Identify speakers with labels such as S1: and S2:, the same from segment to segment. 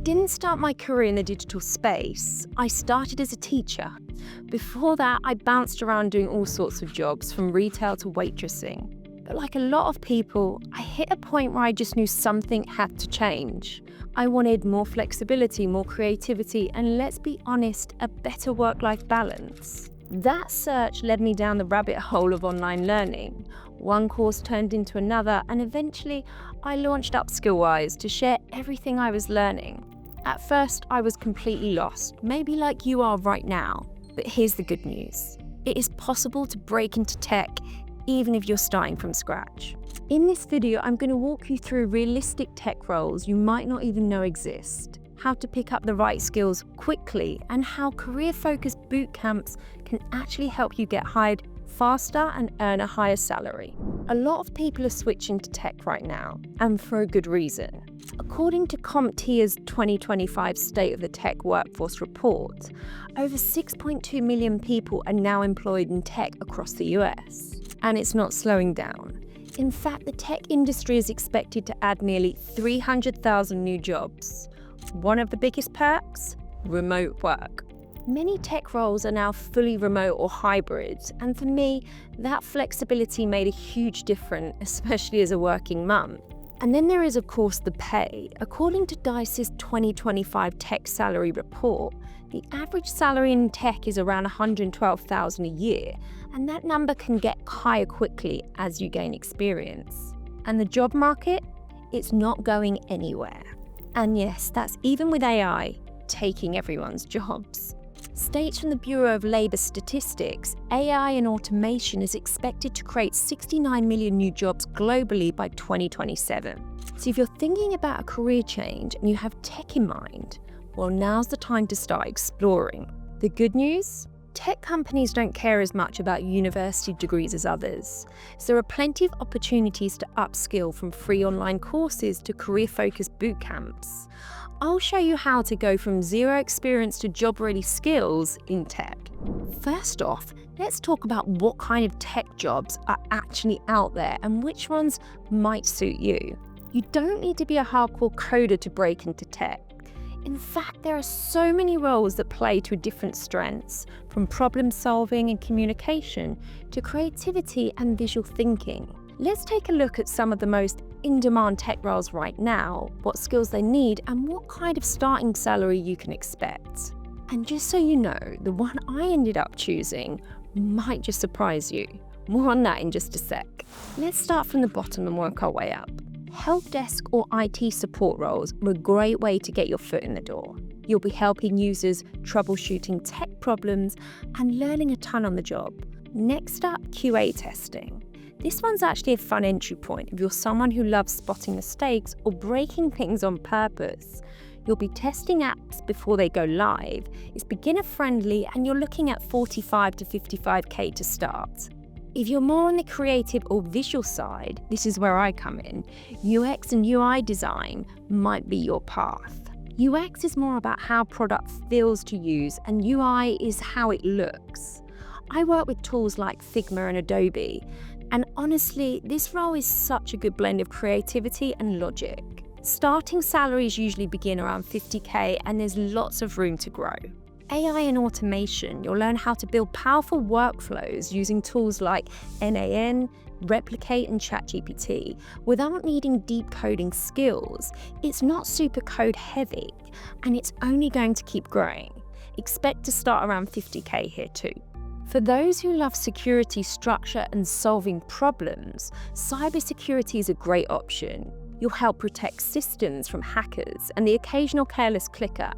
S1: didn't start my career in the digital space. I started as a teacher. Before that, I bounced around doing all sorts of jobs, from retail to waitressing. But like a lot of people, I hit a point where I just knew something had to change. I wanted more flexibility, more creativity, and let's be honest, a better work-life balance. That search led me down the rabbit hole of online learning. One course turned into another, and eventually I launched UpskillWise to share everything I was learning. At first, I was completely lost, maybe like you are right now. But here's the good news. It is possible to break into tech even if you're starting from scratch. In this video, I'm going to walk you through realistic tech roles you might not even know exist, how to pick up the right skills quickly, and how career-focused bootcamps can actually help you get hired faster and earn a higher salary. A lot of people are switching to tech right now, and for a good reason. According to CompTIA's 2025 State of the Tech Workforce report, over 6.2 million people are now employed in tech across the US, and it's not slowing down. In fact, the tech industry is expected to add nearly 300,000 new jobs. One of the biggest perks? Remote work. Many tech roles are now fully remote or hybrid, and for me, that flexibility made a huge difference, especially as a working mum. And then there is, of course, the pay. According to Dice's 2025 Tech Salary Report, the average salary in tech is around $112,000 a year, and that number can get higher quickly as you gain experience. And the job market? It's not going anywhere. And yes, that's even with AI taking everyone's jobs. States from the Bureau of Labor Statistics, AI and automation is expected to create 69 million new jobs globally by 2027. So if you're thinking about a career change and you have tech in mind, well, now's the time to start exploring. The good news? Tech companies don't care as much about university degrees as others. So there are plenty of opportunities to upskill, from free online courses to career-focused bootcamps. I'll show you how to go from zero experience to job-ready skills in tech. First off, let's talk about what kind of tech jobs are actually out there and which ones might suit you. You don't need to be a hardcore coder to break into tech. In fact, there are so many roles that play to different strengths, from problem solving and communication to creativity and visual thinking. Let's take a look at some of the most in-demand tech roles right now, what skills they need, and what kind of starting salary you can expect. And just so you know, the one I ended up choosing might just surprise you. More on that in just a sec. Let's start from the bottom and work our way up. Help desk or IT support roles are a great way to get your foot in the door. You'll be helping users troubleshooting tech problems and learning a ton on the job. Next up, QA testing. This one's actually a fun entry point if you're someone who loves spotting mistakes or breaking things on purpose. You'll be testing apps before they go live. It's beginner friendly, and you're looking at 45 to 55K to start. If you're more on the creative or visual side, this is where I come in. UX and UI design might be your path. UX is more about how product feels to use, and UI is how it looks. I work with tools like Figma and Adobe, and honestly, this role is such a good blend of creativity and logic. Starting salaries usually begin around 50K, and there's lots of room to grow. AI and automation, you'll learn how to build powerful workflows using tools like NAN, Replicate and ChatGPT without needing deep coding skills. It's not super code heavy, and it's only going to keep growing. Expect to start around 50K here too. For those who love security, structure and solving problems, cybersecurity is a great option. You'll help protect systems from hackers and the occasional careless clicker.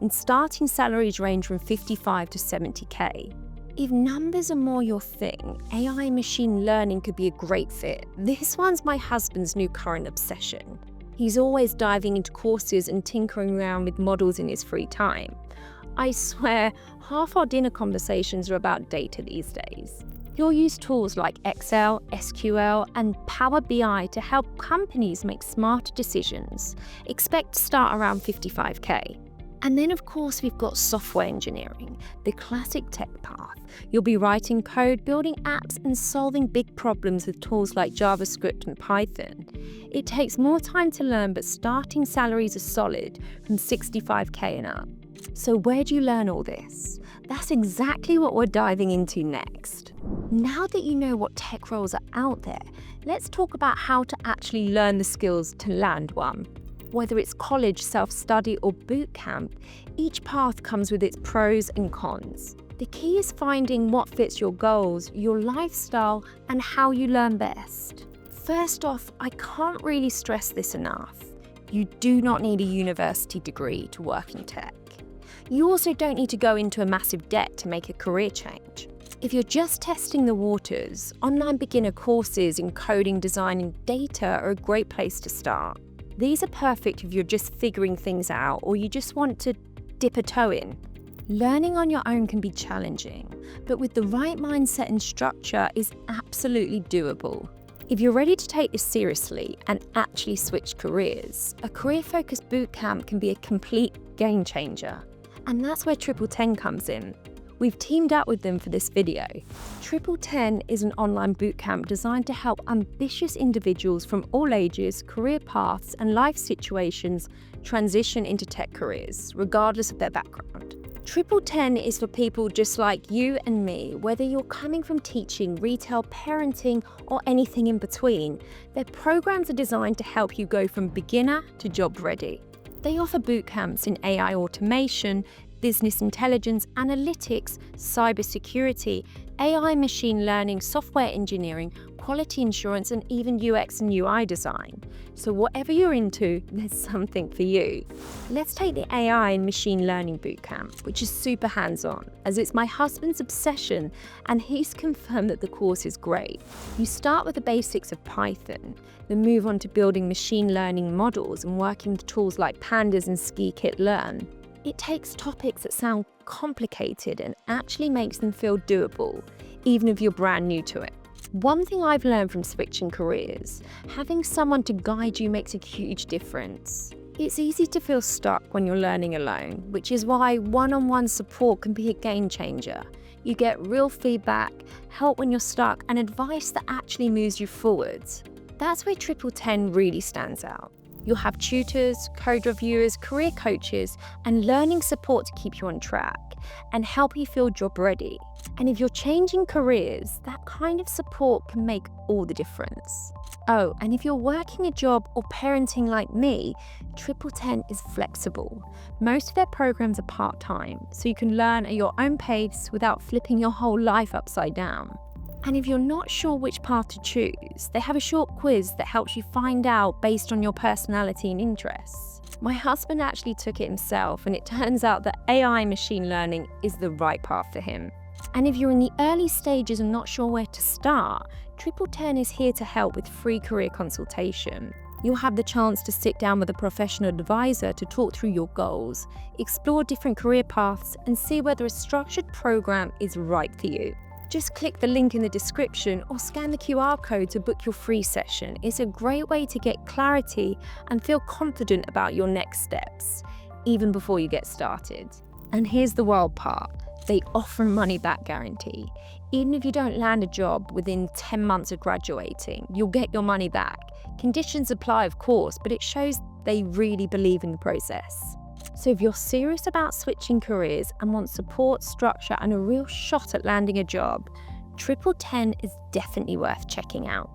S1: And starting salaries range from 55 to 70K. If numbers are more your thing, AI and machine learning could be a great fit. This one's my husband's new current obsession. He's always diving into courses and tinkering around with models in his free time. I swear, half our dinner conversations are about data these days. He'll use tools like Excel, SQL, and Power BI to help companies make smarter decisions. Expect to start around 55K. And then, of course, we've got software engineering, the classic tech path. You'll be writing code, building apps, and solving big problems with tools like JavaScript and Python. It takes more time to learn, but starting salaries are solid, from 65K and up. So where do you learn all this? That's exactly what we're diving into next. Now that you know what tech roles are out there, let's talk about how to actually learn the skills to land one. Whether it's college, self-study, or bootcamp, each path comes with its pros and cons. The key is finding what fits your goals, your lifestyle, and how you learn best. First off, I can't really stress this enough. You do not need a university degree to work in tech. You also don't need to go into a massive debt to make a career change. If you're just testing the waters, online beginner courses in coding, design, and data are a great place to start. These are perfect if you're just figuring things out or you just want to dip a toe in. Learning on your own can be challenging, but with the right mindset and structure is absolutely doable. If you're ready to take this seriously and actually switch careers, a career-focused bootcamp can be a complete game changer. And that's where TripleTen comes in. We've teamed up with them for this video. TripleTen is an online bootcamp designed to help ambitious individuals from all ages, career paths, and life situations transition into tech careers, regardless of their background. TripleTen is for people just like you and me, whether you're coming from teaching, retail, parenting, or anything in between. Their programs are designed to help you go from beginner to job ready. They offer bootcamps in AI automation, business intelligence, analytics, cybersecurity, AI machine learning, software engineering, quality assurance, and even UX and UI design. So whatever you're into, there's something for you. Let's take the AI and machine learning bootcamp, which is super hands-on, as it's my husband's obsession, and he's confirmed that the course is great. You start with the basics of Python, then move on to building machine learning models and working with tools like Pandas and Scikit-learn. It takes topics that sound complicated and actually makes them feel doable, even if you're brand new to it. One thing I've learned from switching careers, having someone to guide you makes a huge difference. It's easy to feel stuck when you're learning alone, which is why one-on-one support can be a game changer. You get real feedback, help when you're stuck, and advice that actually moves you forwards. That's where TripleTen really stands out. You'll have tutors, code reviewers, career coaches, and learning support to keep you on track and help you feel job ready. And if you're changing careers, that kind of support can make all the difference. Oh, and if you're working a job or parenting like me, TripleTen is flexible. Most of their programs are part-time, so you can learn at your own pace without flipping your whole life upside down. And if you're not sure which path to choose, they have a short quiz that helps you find out based on your personality and interests. My husband actually took it himself, and it turns out that AI machine learning is the right path for him. And if you're in the early stages and not sure where to start, TripleTen is here to help with free career consultation. You'll have the chance to sit down with a professional advisor to talk through your goals, explore different career paths, and see whether a structured program is right for you. Just click the link in the description or scan the QR code to book your free session. It's a great way to get clarity and feel confident about your next steps, even before you get started. And here's the wild part. They offer a money-back guarantee. Even if you don't land a job within 10 months of graduating, you'll get your money back. Conditions apply, of course, but it shows they really believe in the process. So if you're serious about switching careers and want support, structure, and a real shot at landing a job, TripleTen is definitely worth checking out.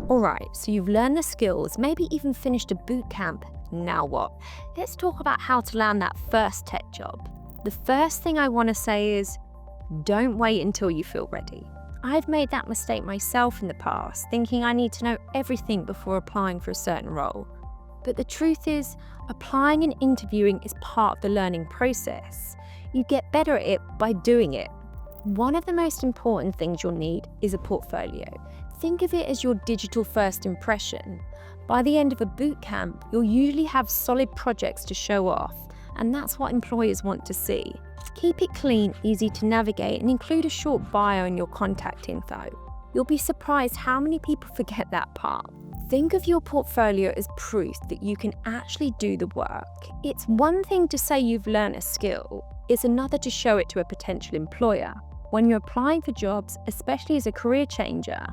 S1: Alright, so you've learned the skills, maybe even finished a bootcamp. Now what? Let's talk about how to land that first tech job. The first thing I want to say is, don't wait until you feel ready. I've made that mistake myself in the past, thinking I need to know everything before applying for a certain role. But the truth is, applying and interviewing is part of the learning process. You get better at it by doing it. One of the most important things you'll need is a portfolio. Think of it as your digital first impression. By the end of a bootcamp, you'll usually have solid projects to show off, and that's what employers want to see. Keep it clean, easy to navigate, and include a short bio and your contact info. You'll be surprised how many people forget that part. Think of your portfolio as proof that you can actually do the work. It's one thing to say you've learned a skill, it's another to show it to a potential employer. When you're applying for jobs, especially as a career changer,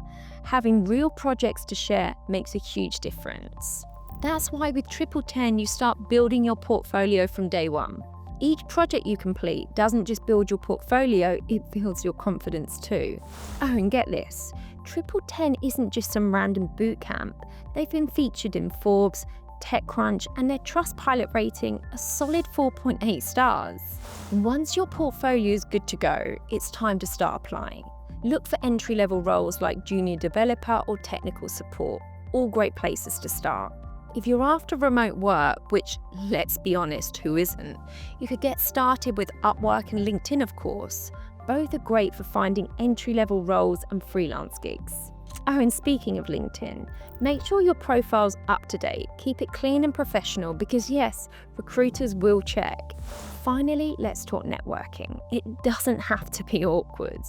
S1: having real projects to share makes a huge difference. That's why with TripleTen you start building your portfolio from day one. Each project you complete doesn't just build your portfolio, it builds your confidence too. Oh, and get this, TripleTen isn't just some random bootcamp. They've been featured in Forbes, TechCrunch, and their Trustpilot rating a solid 4.8 stars. Once your portfolio is good to go, it's time to start applying. Look for entry-level roles like junior developer or technical support, all great places to start. If you're after remote work, which, let's be honest, who isn't, you could get started with Upwork and LinkedIn, of course. Both are great for finding entry-level roles and freelance gigs. Oh, and speaking of LinkedIn, make sure your profile's up to date. Keep it clean and professional because yes, recruiters will check. Finally, let's talk networking. It doesn't have to be awkward.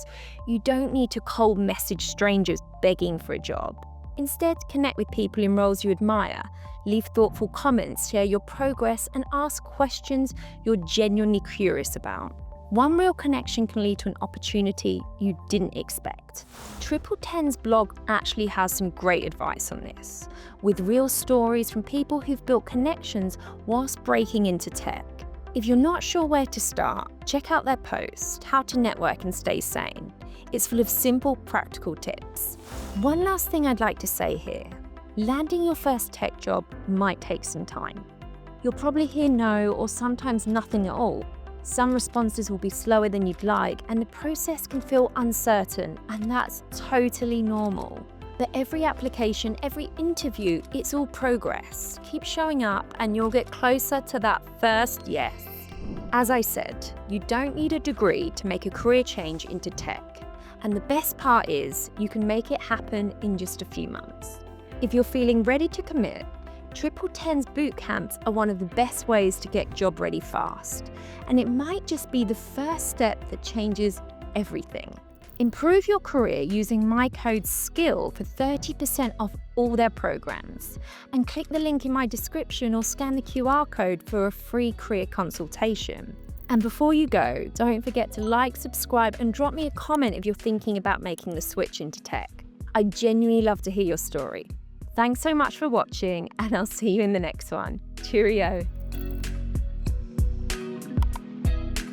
S1: You don't need to cold message strangers begging for a job. Instead, connect with people in roles you admire. Leave thoughtful comments, share your progress, and ask questions you're genuinely curious about. One real connection can lead to an opportunity you didn't expect. TripleTen's blog actually has some great advice on this, with real stories from people who've built connections whilst breaking into tech. If you're not sure where to start, check out their post, How to Network and Stay Sane. It's full of simple, practical tips. One last thing I'd like to say here. Landing your first tech job might take some time. You'll probably hear no or sometimes nothing at all. Some responses will be slower than you'd like, and the process can feel uncertain, and that's totally normal. But every application, every interview, it's all progress. Keep showing up and you'll get closer to that first yes. As I said, you don't need a degree to make a career change into tech. And the best part is, you can make it happen in just a few months. If you're feeling ready to commit, TripleTen's bootcamps are one of the best ways to get job ready fast, and it might just be the first step that changes everything. Improve your career using my code SKILL for 30% off all their programs, and click the link in my description or scan the QR code for a free career consultation. And before you go, don't forget to like, subscribe, and drop me a comment if you're thinking about making the switch into tech. I genuinely love to hear your story. Thanks so much for watching, and I'll see you in the next one. Cheerio.